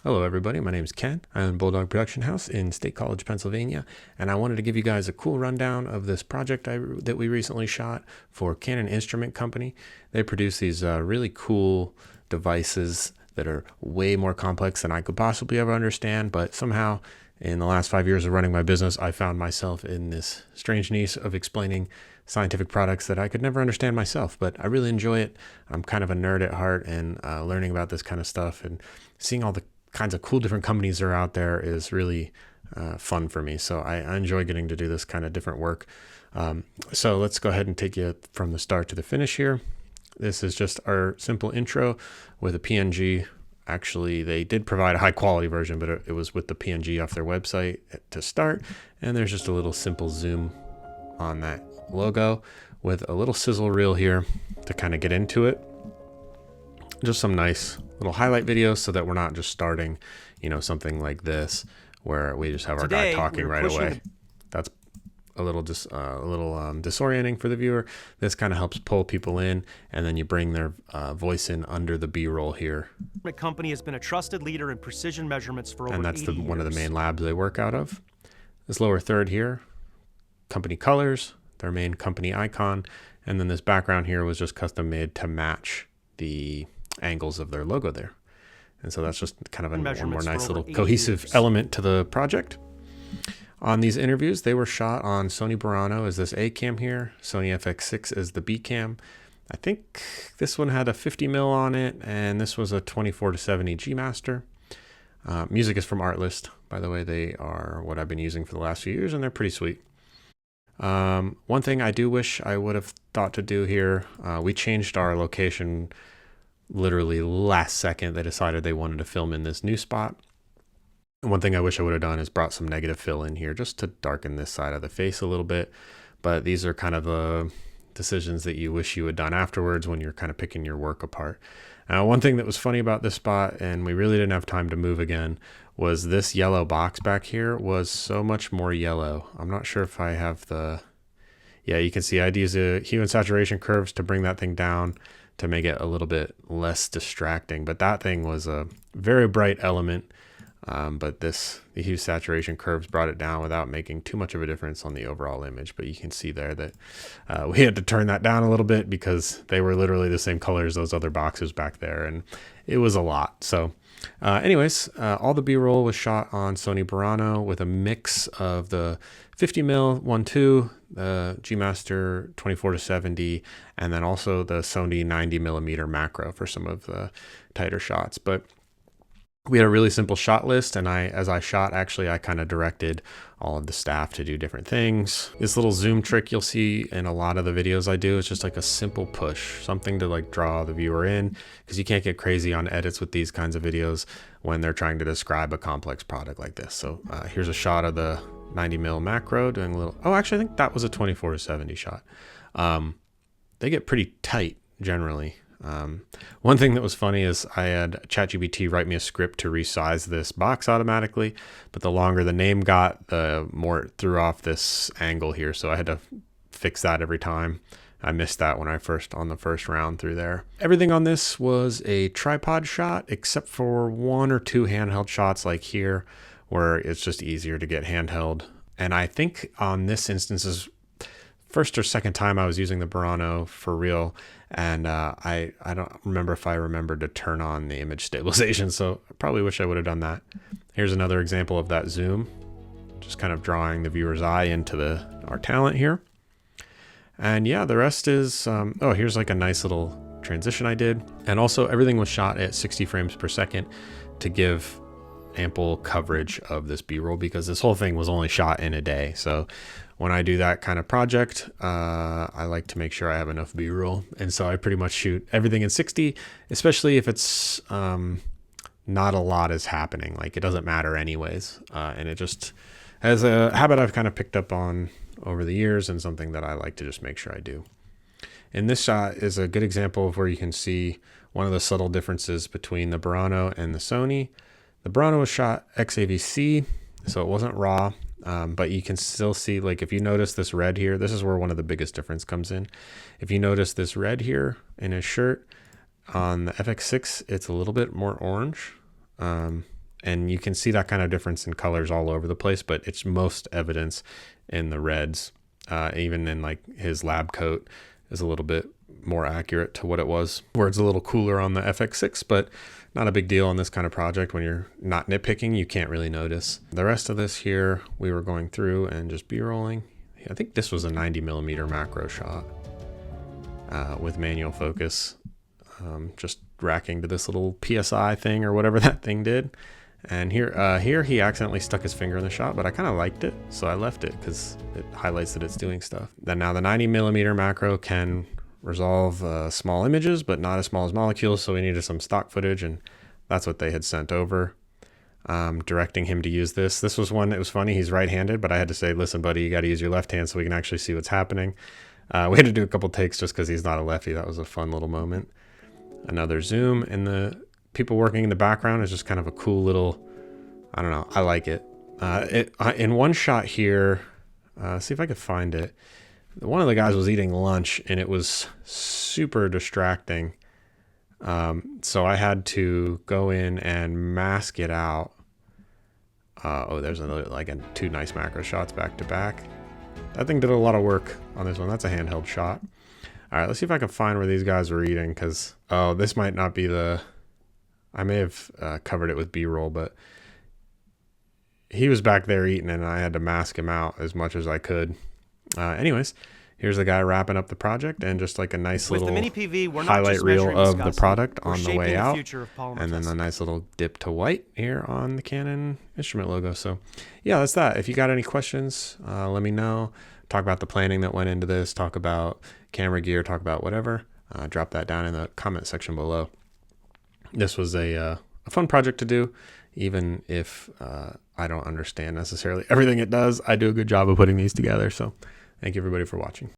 Hello everybody, my name is Ken. I own Bulldog Production House in State College, Pennsylvania, and I wanted to give you guys a cool rundown of this project that we recently shot for Canon Instrument Company. They produce these really cool devices that are way more complex than I could possibly ever understand, but somehow in the last 5 years of running my business, I found myself in this strange niche of explaining scientific products that I could never understand myself, but I really enjoy it. I'm kind of a nerd at heart, and learning about this kind of stuff and seeing all the kinds of cool different companies that are out there is really fun for me. So I enjoy getting to do this kind of different work. So let's go ahead and take you from the start to the finish here. This is just our simple intro with a PNG. Actually, they did provide a high quality version, but it was with the PNG off their website to start. And there's just a little simple zoom on that logo with a little sizzle reel here to kind of get into it. Just some nice little highlight videos so that we're not just starting, something like this where we just have our guy talking right away. That's a little disorienting for the viewer. This kind of helps pull people in, and then you bring their voice in under the B-roll here. The company has been a trusted leader in precision measurements for over 80 years. And that's one of the main labs they work out of. This lower third here, company colors, their main company icon, and then this background here was just custom made to match the angles of their logo there. And so that's just kind of one more nice little cohesive element to the project. On these interviews, they were shot on Sony Burano as this A cam here, Sony FX6 as the B cam. I think this one had a 50mm on it, and this was a 24-70 G Master. Music is from Artlist, by the way. They are what I've been using for the last few years, and they're pretty sweet. One thing I do wish I would have thought to do here, we changed our location literally last second. They decided they wanted to film in this new spot. And one thing I wish I would have done is brought some negative fill in here just to darken this side of the face a little bit. But these are kind of the decisions that you wish you had done afterwards when you're kind of picking your work apart. One thing that was funny about this spot, and we really didn't have time to move again, was this yellow box back here was so much more yellow. I'm not sure if I have you can see I'd use the hue and saturation curves to bring that thing down to make it a little bit less distracting. But that thing was a very bright element. But the hue saturation curves brought it down without making too much of a difference on the overall image. But you can see there that we had to turn that down a little bit because they were literally the same color as those other boxes back there. And it was a lot. So anyways, all the B-roll was shot on Sony Burano with a mix of the 50mm 1.2, the G Master 24-70, and then also the Sony 90mm macro for some of the tighter shots. But we had a really simple shot list, and as I shot, I kind of directed all of the staff to do different things. This little zoom trick you'll see in a lot of the videos I do is just like a simple push, something to like draw the viewer in, because you can't get crazy on edits with these kinds of videos when they're trying to describe a complex product like this. So here's a shot of the 90mm macro doing a little, I think that was a 24-70 shot. They get pretty tight generally. One thing that was funny is I had ChatGPT write me a script to resize this box automatically, but the longer the name got, the more it threw off this angle here. So I had to fix that every time. I missed that when on the first round through there. Everything on this was a tripod shot, except for one or two handheld shots like here, where it's just easier to get handheld. And I think on this instance is first or second time I was using the Burano for real, and I don't remember if I remembered to turn on the image stabilization, so I probably wish I would have done that. Here's another example of that zoom, just kind of drawing the viewer's eye into our talent here. And yeah, the rest is, here's like a nice little transition I did. And also everything was shot at 60 frames per second to give ample coverage of this B-roll, because this whole thing was only shot in a day. So when I do that kind of project, I like to make sure I have enough B-roll. And so I pretty much shoot everything in 60, especially if it's not a lot is happening. Like it doesn't matter anyways. And it just, as a habit I've kind of picked up on over the years, and something that I like to just make sure I do. And this shot is a good example of where you can see one of the subtle differences between the Burano and the Sony. The Burano was shot XAVC, so it wasn't RAW. But you can still see, like, if you notice this red here, this is where one of the biggest difference comes in. If you notice this red here in his shirt, on the FX6, it's a little bit more orange. And you can see that kind of difference in colors all over the place, but it's most evidence in the reds. Even in like his lab coat is a little bit more accurate to what it was, where it's a little cooler on the FX6, but not a big deal on this kind of project. When you're not nitpicking, you can't really notice. The rest of this here, we were going through and just B-rolling. I think this was a 90mm macro shot with manual focus, just racking to this little PSI thing or whatever that thing did. And here he accidentally stuck his finger in the shot, but I kind of liked it, so I left it because it highlights that it's doing stuff. Then now the 90mm macro can resolve small images, but not as small as molecules, so we needed some stock footage, and that's what they had sent over. Directing him to use this. This was one, it was funny, he's right-handed, but I had to say, listen, buddy, you got to use your left hand so we can actually see what's happening. We had to do a couple takes just because he's not a lefty. That was a fun little moment. Another zoom, and the people working in the background is just kind of a cool little, I don't know, I like it. In one shot here, see if I could find it. One of the guys was eating lunch and it was super distracting. So I had to go in and mask it out. Oh, there's another, like, two nice macro shots back to back. That thing did a lot of work on this one. That's a handheld shot. All right, let's see if I can find where these guys were eating, because, oh, this might not be the, I may have covered it with B-roll, but he was back there eating and I had to mask him out as much as I could. Anyways, here's the guy wrapping up the project, and just like a nice little highlight reel of the product on the way out, and then a nice little dip to white here on the Canon instrument logo. So yeah, that's that. If you got any questions, let me know. Talk about the planning that went into this, talk about camera gear, talk about whatever. Drop that down in the comment section below. This was a fun project to do, even if I don't understand necessarily everything it does. I do a good job of putting these together. So thank you everybody for watching.